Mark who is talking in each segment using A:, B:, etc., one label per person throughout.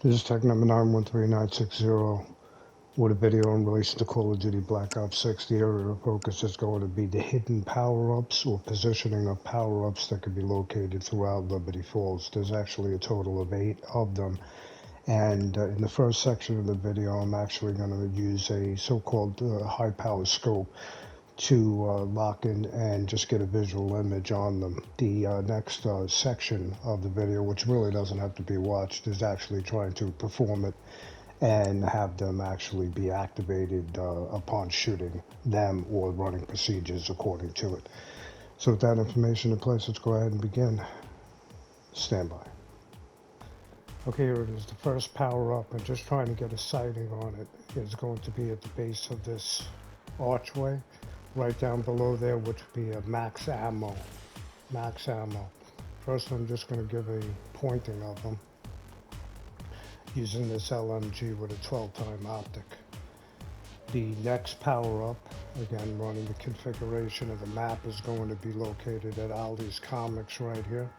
A: This is tech number 913960 with a video in relation to Call of Duty Black Ops 6. The area of focus is going to be the hidden power-ups or positioning of power-ups that can be located throughout Liberty Falls. There's actually a total of 8 of them. And in the first section of the video, I'm actually going to use a so-called high-power scope to lock in and just get a visual image on them. The next section of the video, which really doesn't have to be watched, is actually trying to perform it and have them actually be activated upon shooting them or running procedures according to it. So with that information in place, let's go ahead and begin. Stand by. Okay, here it is, the first power up, and just trying to get a sighting on it is going to be at the base of this archway. Right down below there, which would be a max ammo. Max ammo. First, I'm just going to give a pointing of them using this LMG with a 12-time optic. The next power up, again running the configuration of the map, is going to be located at Aldi's Comics right here,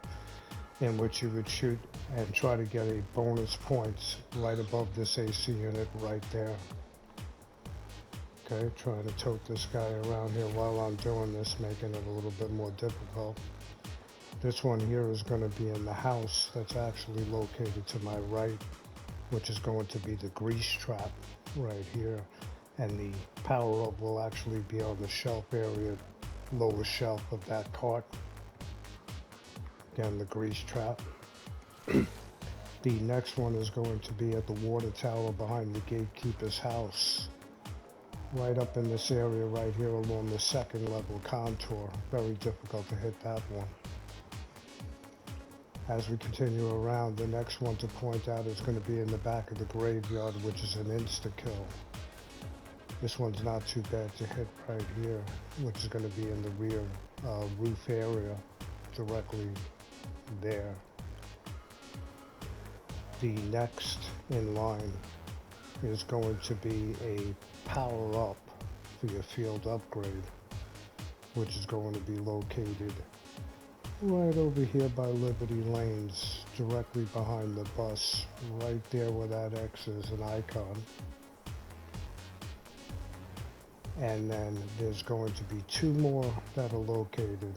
A: in which you would shoot and try to get a bonus points right above this AC unit right there. Okay, trying to tote this guy around here while I'm doing this, making it a little bit more difficult. This one here is going to be in the house that's actually located to my right, which is going to be the grease trap right here. And the power up will actually be on the shelf area, lowest shelf of that cart. Again, the grease trap. The next one is going to be at the water tower behind the gatekeeper's house. Right up in this area right here along the second level contour. Very difficult to hit that one. As we continue around, the next one to point out is going to be in the back of the graveyard, which is an insta-kill. This one's not too bad to hit right here, which is going to be in the rear roof area, directly there. The next in line is going to be a power up for your field upgrade, which is going to be located right over here by Liberty Lanes, directly behind the bus, right there where that X is an icon. And then there's going to be 2 more that are located.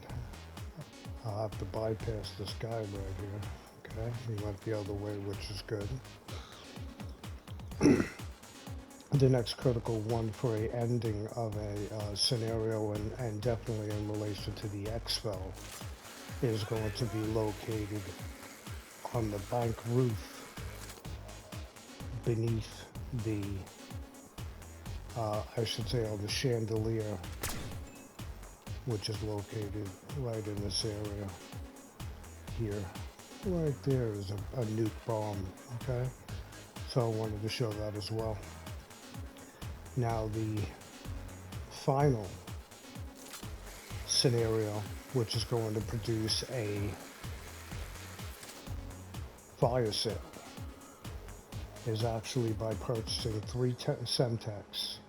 A: I'll have to bypass this guy right here. Okay, he went the other way, which is good. The next critical one for a ending of a scenario, and definitely in relation to the exfil, is going to be located on the bank roof beneath the, I should say on the chandelier, which is located right in this area here. Right there is a nuke bomb, okay? So I wanted to show that as well. Now the final scenario, which is going to produce a fire sale, is actually by purchasing 3 Semtex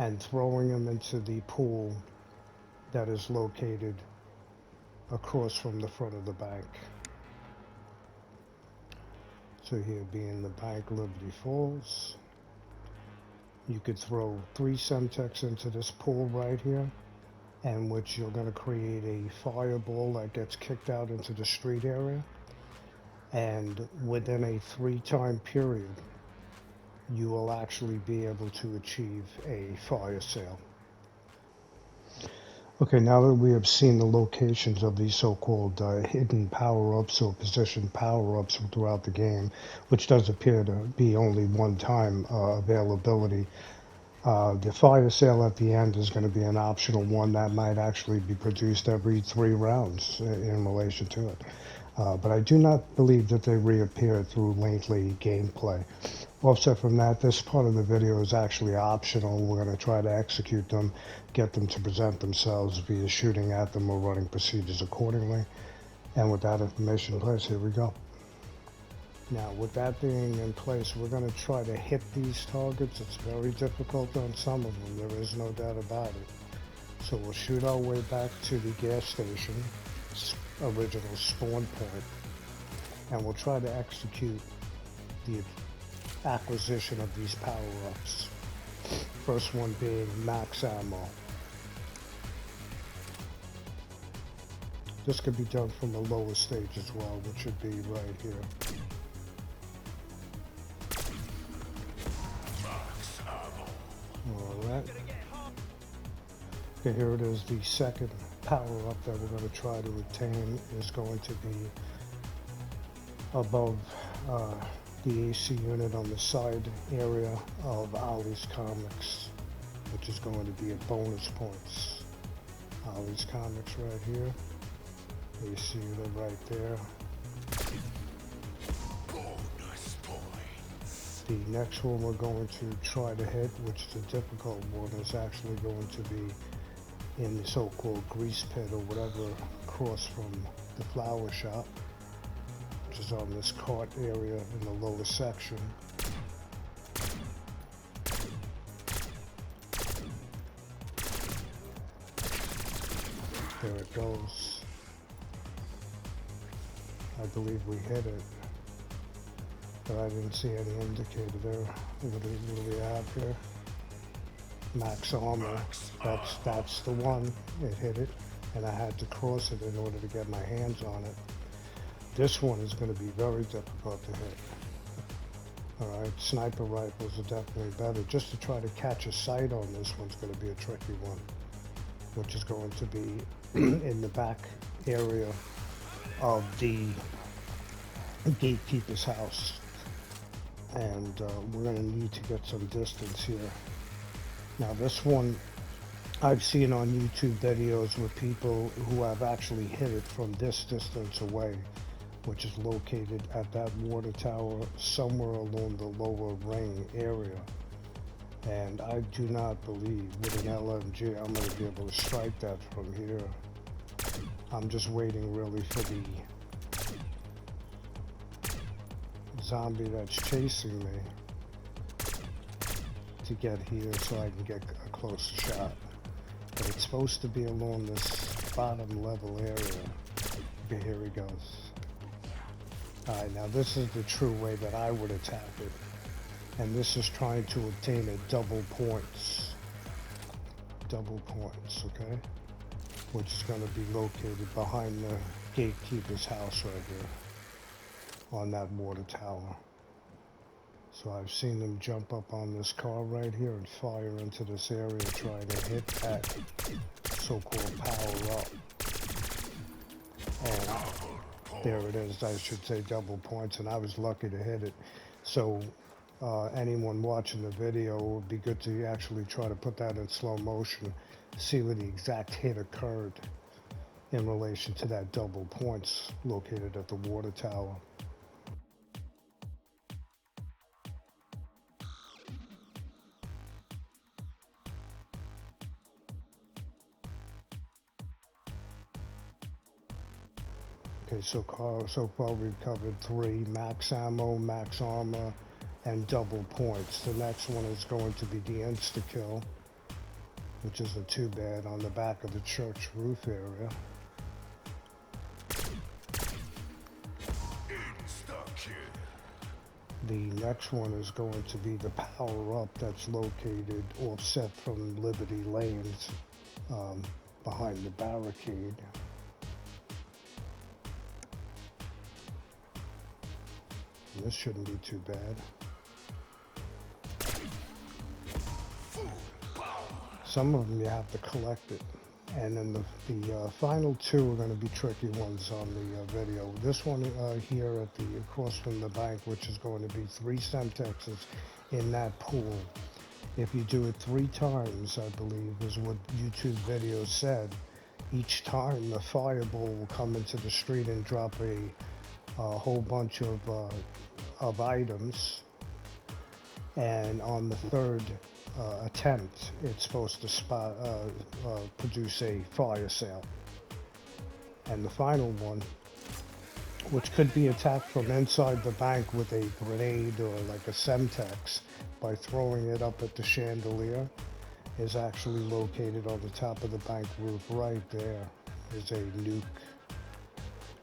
A: and throwing them into the pool that is located across from the front of the bank. So here being the bank, Liberty Falls, you could throw 3 Semtex into this pool right here, in which you're going to create a fireball that gets kicked out into the street area, and within a 3-time period you will actually be able to achieve a fire sale. Okay, now that we have seen the locations of these so-called hidden power-ups or positioned power-ups throughout the game, which does appear to be only one-time availability, the fire sale at the end is going to be an optional one that might actually be produced every 3 rounds in relation to it. But I do not believe that they reappear through lengthy gameplay. Offset from that, this part of the video is actually optional. We're going to try to execute them, get them to present themselves via shooting at them or running procedures accordingly. And with that information in place, here we go. Now, with that being in place, we're going to try to hit these targets. It's very difficult on some of them, there is no doubt about it. So we'll shoot our way back to the gas station, original spawn point, and we'll try to execute the acquisition of these power-ups. First one being max ammo. This could be done from a lower stage as well, which would be right here. Alright. Okay, here it is. The second power-up that we're going to try to obtain is going to be above the AC unit on the side area of Ollie's Comics, which is going to be a bonus points. Ollie's Comics right here. AC unit right there. Bonus points. The next one we're going to try to hit, which is a difficult one, is actually going to be in the so-called grease pit or whatever across from the flower shop, which is on this cart area in the lower section. There it goes. I believe we hit it, but I didn't see any indicator there. What do we have here? Max armor. That's the one. It hit it, and I had to cross it in order to get my hands on it. This one is going to be very difficult to hit. Alright, sniper rifles are definitely better. Just to try to catch a sight on this one's going to be a tricky one, which is going to be in the back area of the gatekeeper's house. And we're going to need to get some distance here. Now this one I've seen on YouTube videos with people who have actually hit it from this distance away, which is located at that water tower somewhere along the lower ring area. And I do not believe with an LMG I'm going to be able to strike that from here. I'm just waiting really for the zombie that's chasing me to get here so I can get a closer shot. But it's supposed to be along this bottom level area. Okay, here he goes. Alright, now this is the true way that I would attack it. And this is trying to obtain a double points. Double points, okay? Which is going to be located behind the gatekeeper's house right here. On that water tower. So I've seen them jump up on this car right here and fire into this area trying to hit that so-called power up. Oh, there it is. I should say double points, and I was lucky to hit it. So anyone watching the video, it would be good to actually try to put that in slow motion, see where the exact hit occurred in relation to that double points located at the water tower. Okay, so far we've covered 3: max ammo, max armor, and double points. The next one is going to be the insta-kill, which isn't too bad, on the back of the church roof area. The next one is going to be the power-up that's located offset from Liberty Lanes, behind the barricade. This shouldn't be too bad. Some of them you have to collect it. And then the final 2 are going to be tricky ones on the video. This one here at the across from the bank, which is going to be 3 Semtexes in that pool. If you do it 3 times, I believe is what YouTube video said, each time the fireball will come into the street and drop a whole bunch of items, and on the 3rd attempt it's supposed to produce a fire sale. And the final one, which could be attacked from inside the bank with a grenade or like a Semtex by throwing it up at the chandelier, is actually located on the top of the bank roof. Right there is a nuke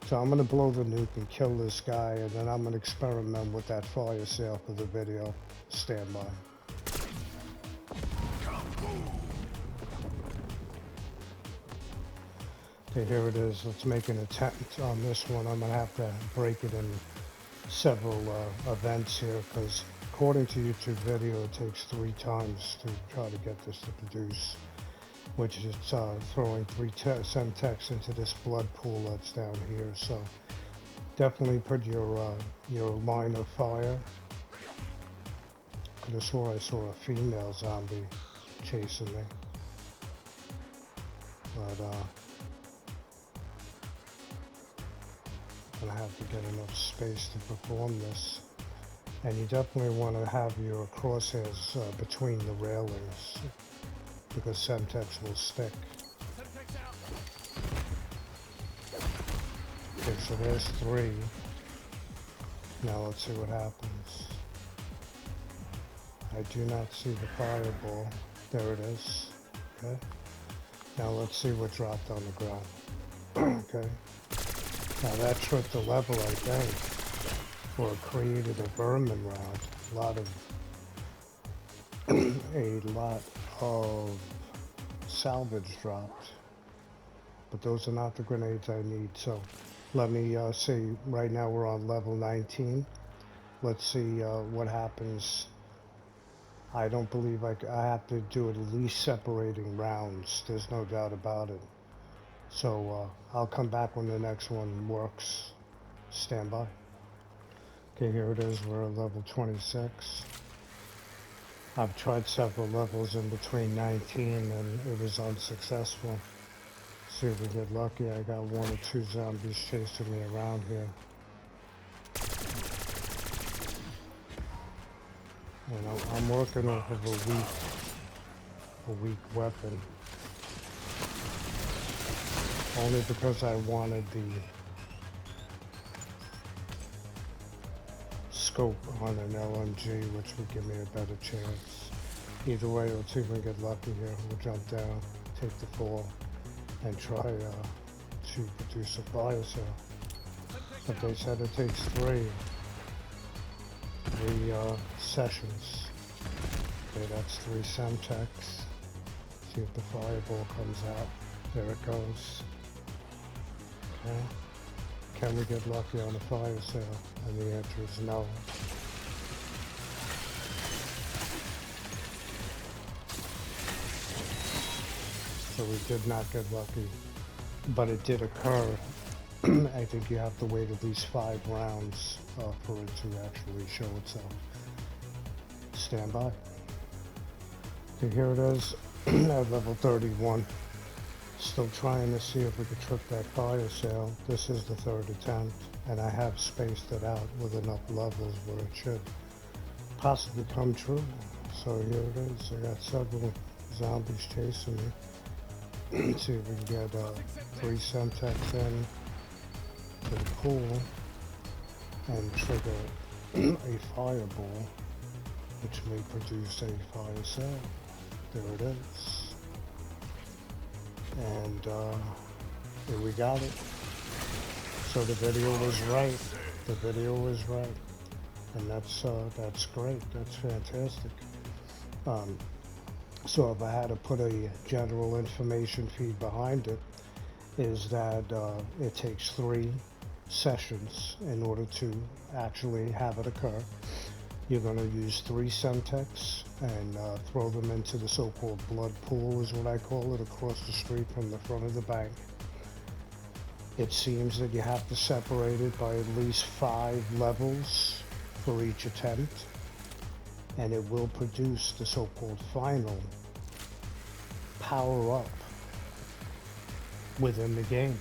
A: So I'm gonna blow the nuke and kill this guy, and then I'm gonna experiment with that fire sale for the video. Stand by. Okay, here it is. Let's make an attempt on this one. I'm gonna have to break it in several events here, because according to YouTube video, it takes 3 times to try to get this to produce, which is throwing 3 Semtex into this blood pool that's down here. So definitely put your line of fire. Could have swore I saw a female zombie chasing me, but I'm gonna have to get enough space to perform this. And you definitely want to have your crosshairs between the railings, because Semtex will stick. Okay, so there's 3. Now let's see what happens. I do not see the fireball. There it is. Okay. Now let's see what dropped on the ground. Okay. Now that tripped the level, I think, or created a vermin round. A lot of salvage dropped, but those are not the grenades I need. So let me see. Right now we're on level 19. Let's see what happens. I don't believe I have to do at least separating rounds. There's no doubt about it. So I'll come back when the next one works. Stand by. Okay, here it is. We're at level 26. I've tried several levels in between 19 and it was unsuccessful. See if we get lucky. I got 1 or 2 zombies chasing me around here. You know, I'm working off of a weak weapon. Only because I wanted the scope on an LMG, which would give me a better chance. Either way, let's see if we can get lucky here. We'll jump down, take the fall, and try to produce a fire sale. But they said it takes 3 sessions. Okay, that's 3 Semtex. See if the fireball comes out. There it goes. Okay. Can we get lucky on a fire sale? And the answer is no. So we did not get lucky, but it did occur. I think you have to wait at least 5 rounds for it to actually show itself. Stand by. Okay, here it is at level 31. Still trying to see if we could trip that fire sale. This is the 3rd attempt, and I have spaced it out with enough levels where it should possibly come true. So here it is. I got several zombies chasing me. See if we can get 3 Semtex in to the pool and trigger a fireball, which may produce a fire sale. There it is. And here we got it. So the video was right. The video was right, and that's great. That's fantastic. So if I had to put a general information feed behind it, is that it takes 3 sessions in order to actually have it occur. You're going to use 3 Semtex and throw them into the so-called blood pool, is what I call it, across the street from the front of the bank. It seems that you have to separate it by at least 5 levels for each attempt, and it will produce the so-called final power-up within the game.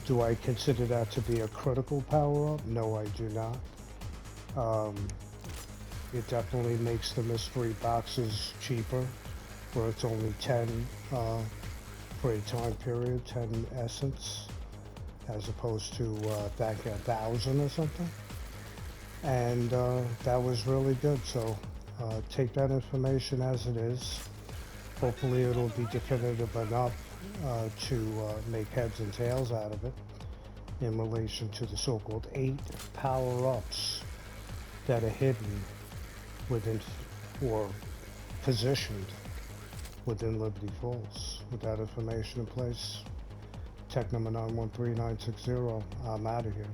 A: Do I consider that to be a critical power-up? No, I do not. It definitely makes the mystery boxes cheaper, where it's only 10 for a time period, 10 essence, as opposed to back at 1,000 or something. And that was really good. So take that information as it is. Hopefully it'll be definitive enough to make heads and tails out of it. in relation to the so-called 8 power-ups that are hidden within or positioned within Liberty Falls. With that information in place, tech number 913960, I'm out of here.